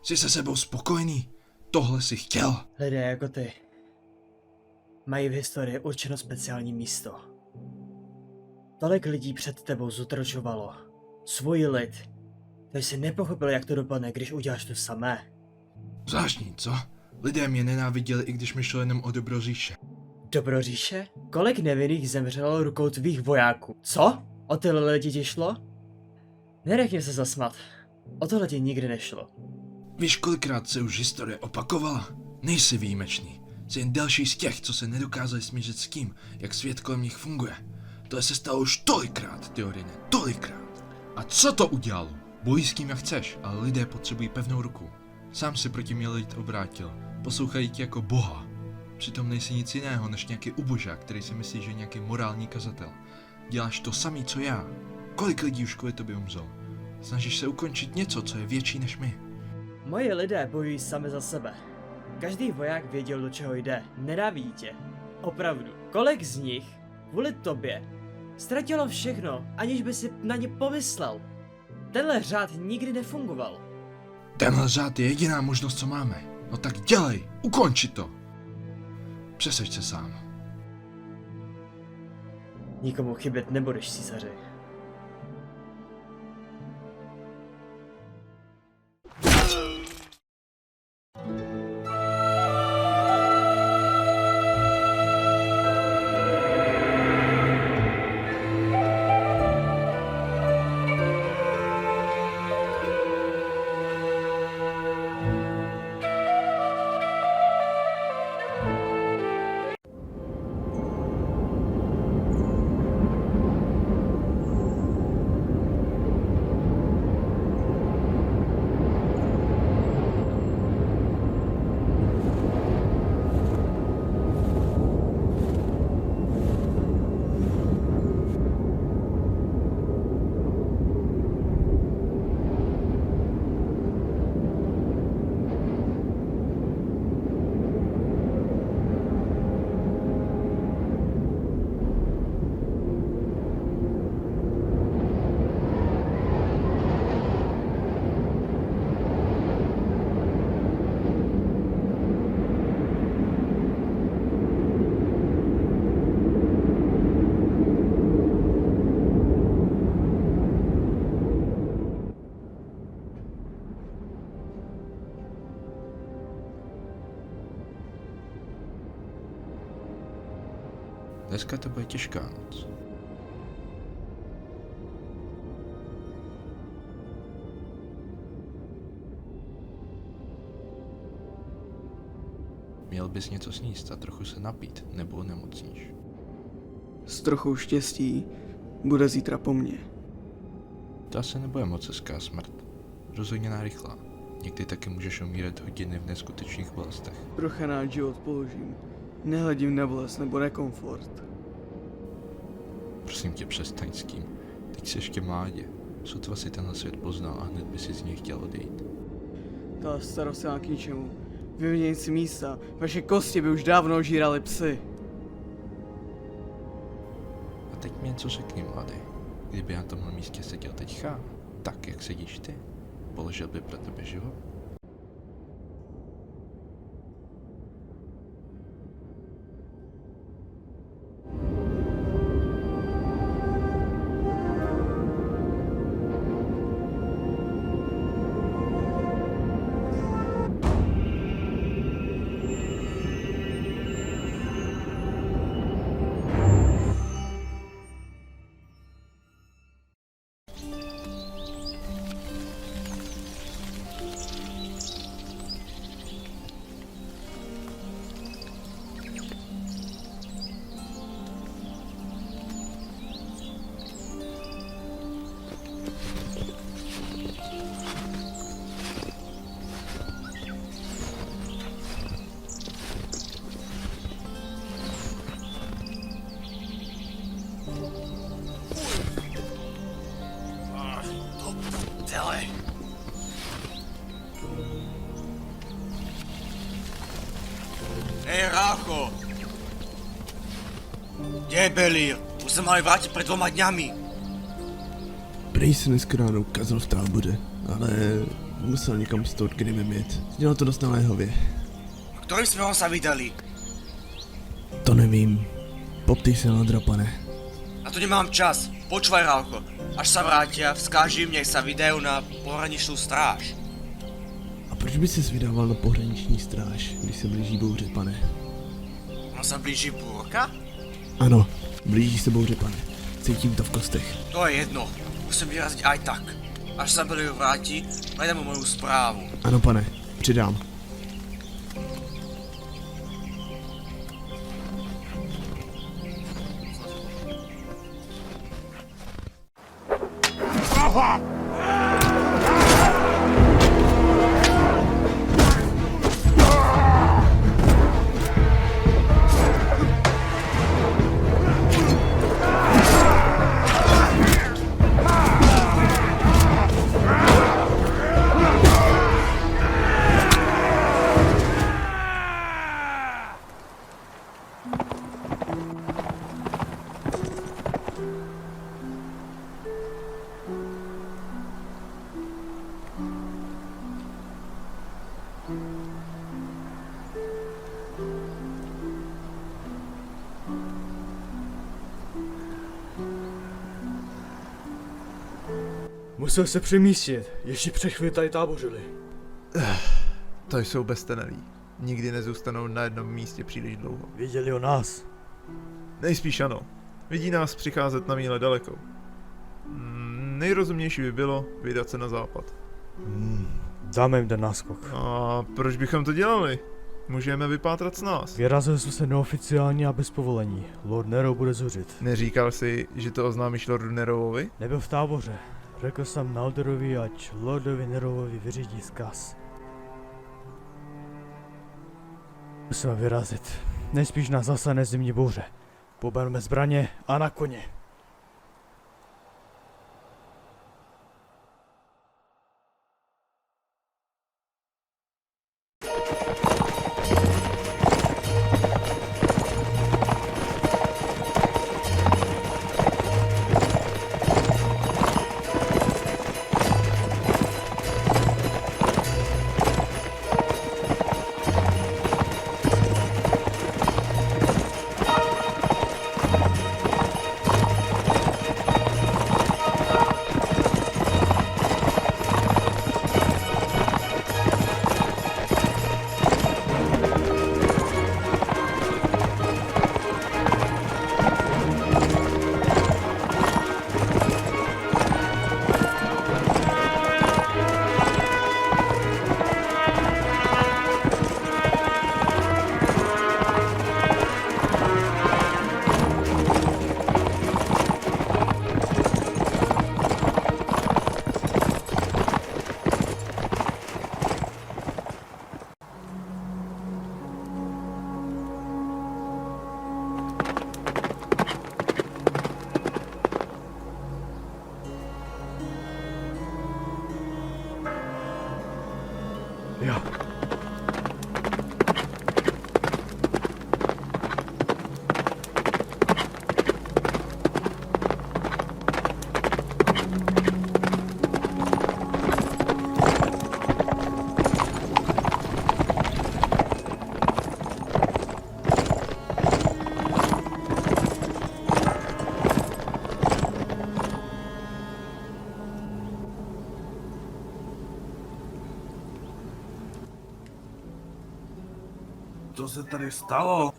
Jsi se sebou spokojený? Tohle si chtěl. Lidé jako ty mají v historii určeno speciální místo. Tolik lidí před tebou zotročovalo svůj lid, takže si nepochopil, jak to dopadne, když uděláš to samé. Zvláštní, co? Lidé mě nenáviděli, i když mi šlo jenom o dobro říše. Dobro říše? Kolik nevinných zemřelo rukou tvých vojáků? Co? O tyhle lidi ti šlo? Nenechni se zasmat. O tohle ti nikdy nešlo. Víš, kolikrát se už historie opakovala? Nejsi výjimečný. Jsi jen další z těch, co se nedokázali smířit s tím, jak svět kolem nich funguje. To se stalo už tolikrát, Theodine, tolikrát. A co to udělalo? Bojí s kým jak chceš, ale lidé potřebují pevnou ruku. Sám si proti mě lid obrátil. Poslouchají tě jako boha. Přitom nejsi nic jiného než nějaký ubožák, který si myslí, že je nějaký morální kazatel. Děláš to samý, co já. Kolik lidí už kvůli tobě umřelo? Snažíš se ukončit něco, co je větší než my. Moji lidé bojují sami za sebe. Každý voják věděl, do čeho jde. Nenávidí tě. Opravdu. Kolik z nich kvůli tobě ztratilo všechno, aniž by si na ně pomyslel? Tenhle řád nikdy nefungoval. Tenhle řád je jediná možnost, co máme. No tak dělej, ukonči to. Přeseď se sám. Nikomu chybět nebudeš, císaři. Dneska to bude těžká noc. Měl bys něco sníst a trochu se napít, nebo onemocníš. S trochou štěstí bude zítra po mně. To asi nebude moc hezká smrt. Rozhodně nárychlá. Někdy taky můžeš umírat hodiny v neskutečných bolestech. Prochanáč život položím. Nehledím na bolest nebo nekomfort. Prosím tě, přestaň s tím. Teď jsi ještě mládě. Sotva si tenhle svět poznal a hned by si z něj chtěl odejít. Ta starost je k ničemu. Vyměnit si místa. Vaše kosti by už dávno ožírali psy. A teď mi něco řekni, mladý. Kdyby na tomhle místě seděl teďka, tak jak sedíš ty, položil by pro tebe život? Hele. Hej, Rácho! Kde je Belír? Už se mali vrátit před 2 dňami. Prej se dneska ráno ukázal v táboře, ale musel někam s Thorgrimem jet. Dělal to dost naléhavě. Ktorým sme ho sa vydali? To nevím. Poptej se na drapane. Na to nemám čas. Počúvaj, Rálko. Až sa vrátia, vzkáži im, nech sa vydajú na pohraničnú stráž. A proč by ses vydával na pohraniční stráž, když se blíží bouře, pane? Ono sa blíži búrka? Ano, blíží se bouře, pane. Cítím to v kostech. To je jedno. Musím vyraziť aj tak. Až sa Belior vráti, predám mu moju správu. Ano, pane, přidám. Musel se přemístit, ještě před chvíli tady tábořili. To jsou beztenelí. Nikdy nezůstanou na jednom místě příliš dlouho. Věděli o nás. Nejspíš ano. Vidí nás přicházet na míle daleko. Nejrozumnější by bylo vydat se na západ. Dáme jim ten náskok. A proč bychom to dělali? Můžeme vypátrat s nás. Vyrazili jsme se neoficiálně a bez povolení. Lord Nero bude zuřit. Neříkal jsi, že to oznámíš Lordu Nerovovi? Nebyl v táboře. Řekl jsem Nalderovi, ať Lordovi Nerovovi vyřídí zkaz. Musíme vyrazit. Nejspíš nás zasahne zimní bouře. Poberme zbraně a na koně. Jo. Co se tady stalo?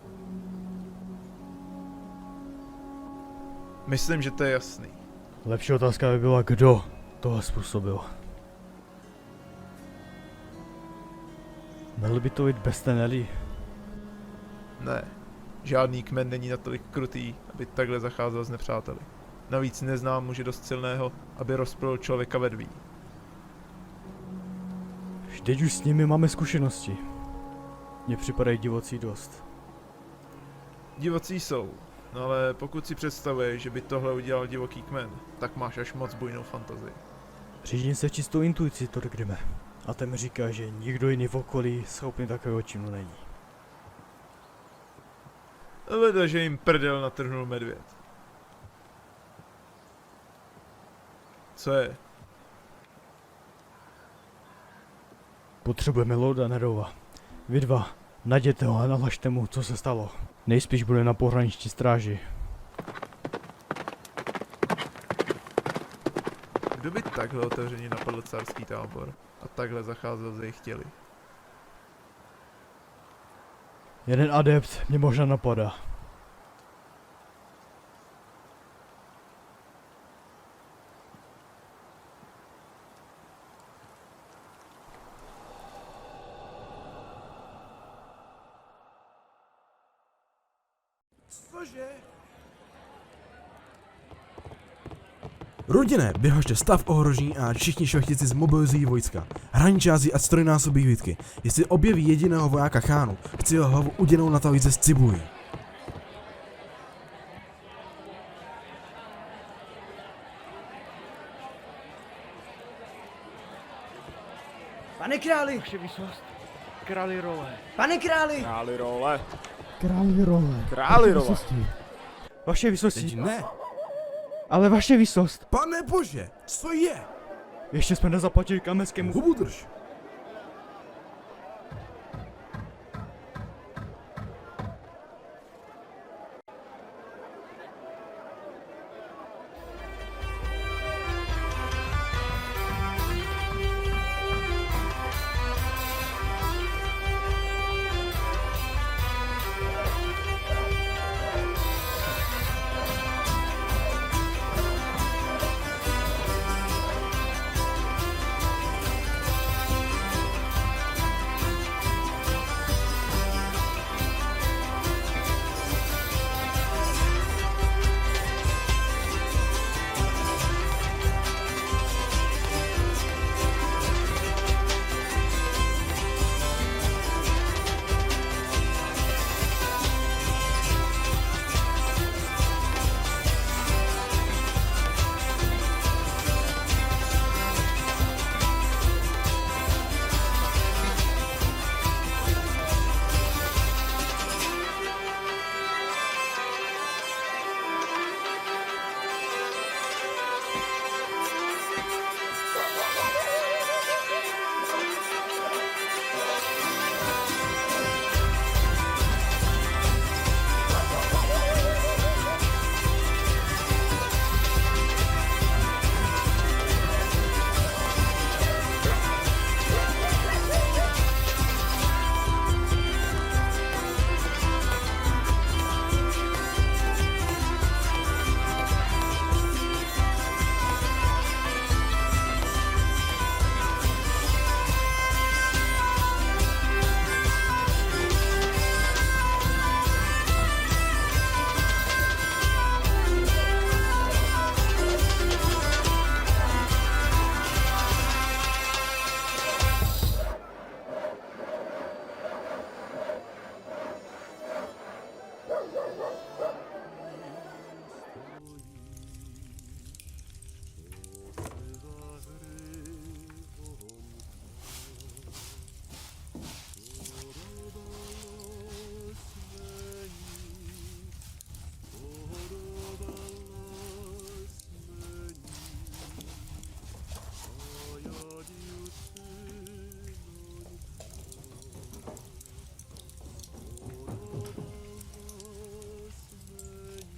Myslím, že to je jasný. Lepší otázka by byla, kdo toho způsobil. Měl by to být beztenelí. Ne. Žádný kmen není natolik krutý, aby takhle zacházel s nepřáteli. Navíc neznám muže dost silného, aby rozprul člověka ve dví. Vždyť už s nimi máme zkušenosti. Mně připadají divocí dost. Divocí jsou, no ale pokud si představuješ, že by tohle udělal divoký kmen, tak máš až moc bujnou fantazii. Řídím se čistou intuici, Thorgrime. A ten mi říká, že nikdo jiný v okolí schopný takového činu není. Leda, že jim prdel natrhnul medvěd. Co je? Potřebujeme Lorda Nerova. Vy dva, najděte ho a nalažte mu, co se stalo. Nejspíš bude na pohraniční stráži. Kdo by takhle otevřeně napadl carský tábor a takhle zacházel s jejich těly? Jeden adept mě možná napadá. Rodine, vyhožte stav ohrožení a všichni šlechtici zmobilizují vojska. Hraničáři a strojnásobí výtky. Jestli objeví jediného vojáka chánu, chci jeho hlavu uděnou na talíře z cibuji. Pane králi! Vaše výsost. Králi role. Pane králi! Králi role. Králi role. Králi role. Vaše výsosti. Ne, Ale vaše výsost. pane bože, co je? Ještě jsme nezaplatili kamenskému. Hubu drž.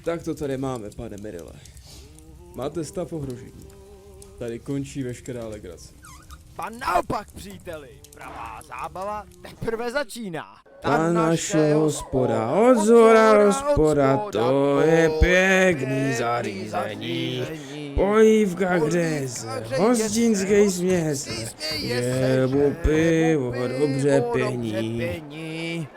Tak to tady máme, pane Mirile. Máte stav ohrožení. Tady končí veškerá legrace. A naopak, příteli, pravá zábava teprve začíná. Ta naše hospoda, od zhora hospoda, to je pěkný zařízení. Polívka gréze, hostinský směs, želbu pivo, dobře pění.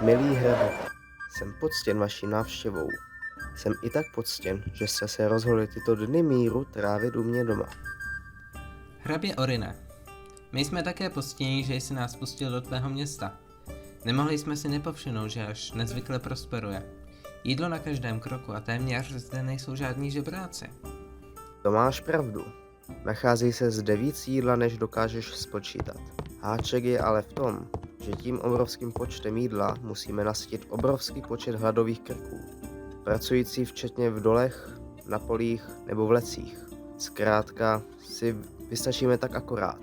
Milý hrabě, jsem poctěn vaší návštěvou. Jsem i tak poctěn, že jste se rozhodli tyto dny míru trávit u mě doma. Hrabě Orine, my jsme také poctěni, že jsi nás pustil do tvého města. Nemohli jsme si nepovšimnout, že až nezvykle prosperuje. Jídlo na každém kroku a téměř zde nejsou žádní žebráci. To máš pravdu. Nachází se zde víc jídla, než dokážeš spočítat. Háček je ale v tom, že tím obrovským počtem jídla musíme nasytit obrovský počet hladových krků, pracující včetně v dolech, na polích nebo v lecích. Zkrátka si vystačíme tak akorát.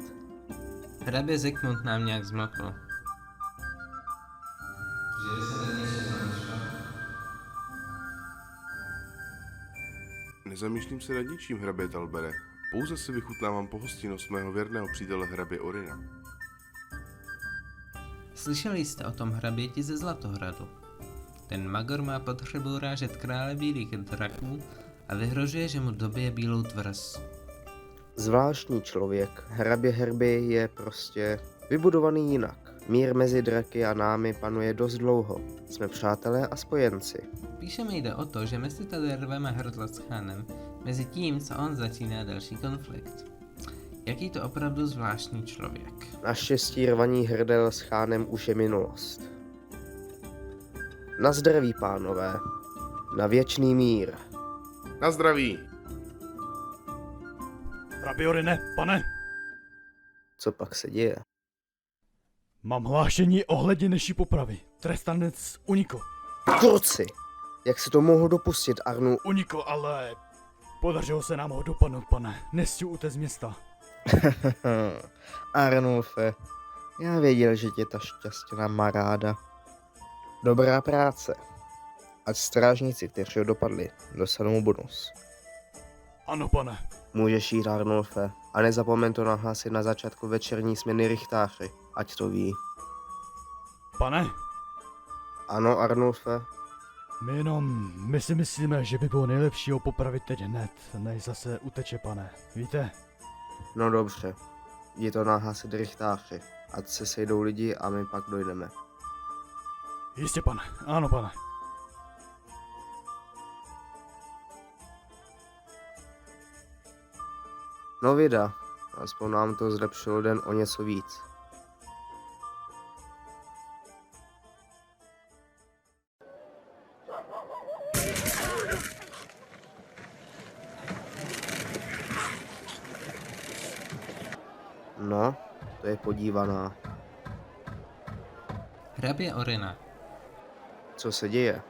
Hrabě Zikmund nám nějak zmlkl. Nezamýšlím se nad ničím, hrabě Talbere. Pouze si vychutnávám pohostinnost mého věrného přítele hrabě Orina. Slyšeli jste o tom hraběti ze Zlatohradu? Ten magor má potřebu urážet krále bílých draků a vyhrožuje, že mu dobije bílou tvrz. Zvláštní člověk, hrabě Herby je prostě vybudovaný jinak. Mír mezi draky a námi panuje dost dlouho. Jsme přátelé a spojenci. Píše mi jde o to, že my si tady rveme hrdla s Chánem, mezi tím, co on začíná další konflikt. Jaký to opravdu zvláštní člověk. Naštěstí rvaní hrdel s Chánem už je minulost. Na zdraví, pánové. Na věčný mír. Na zdraví! Hrabě Orine, pane! Co pak se děje? Mám hlášení ohledně naší popravy. Trestanec unikl. Kurci! Jak si to mohl dopustit, Arnu? Unikl, ale podařilo se nám ho dopadnout, pane. Nestiu utéct z města. Arnulfe, já věděl, že tě ta šťastěna má ráda. Dobrá práce. Ať strážníci, kteří ho dopadli, dostanou bonus. Ano, pane. Můžeš jít, Arnulfe, a nezapomeň to nahlásit na začátku večerní směny rychtáři, ať to ví. Pane? Ano, Arnulfe? My si myslíme, že by bylo nejlepší ho popravit teď hned, než zase uteče, pane. Víte? No dobře. Jdi to nahlásit rychtáři, ať se sejdou lidi a my pak dojdeme. Jistě, pane. Ano, pane. No vida, aspoň nám to zlepšilo den o něco víc. No, to je podívaná. Hrabě Orina. Co se děje?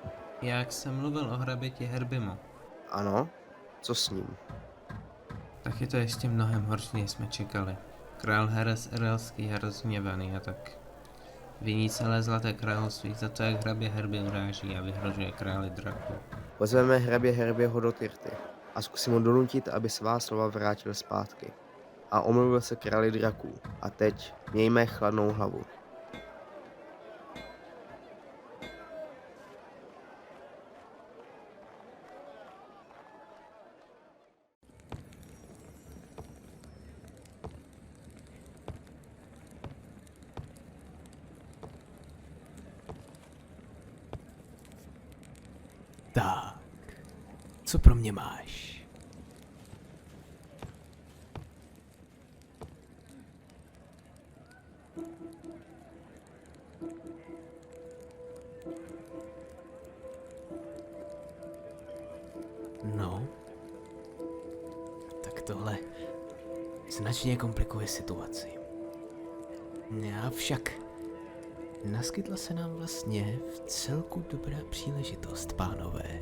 Jak jsem mluvil o hraběti Herbimu. Ano? Co s ním? Tak je to ještě mnohem horší, než jsme čekali. Král Heres Erelský je rozhněvaný a tak viní celé Zlaté království za to, jak hrabě Herby uráží a vyhrožuje králi draků. Pozveme hrabě Herbyho do Tyrty a zkusím ho donutit, aby svá slova vrátil zpátky. A omluvil se králi draků. A teď mějme chladnou hlavu. Tak, co pro mě máš? No, tak tohle značně komplikuje situaci. Avšak naskytla se nám vlastně v celku dobrá příležitost, pánové.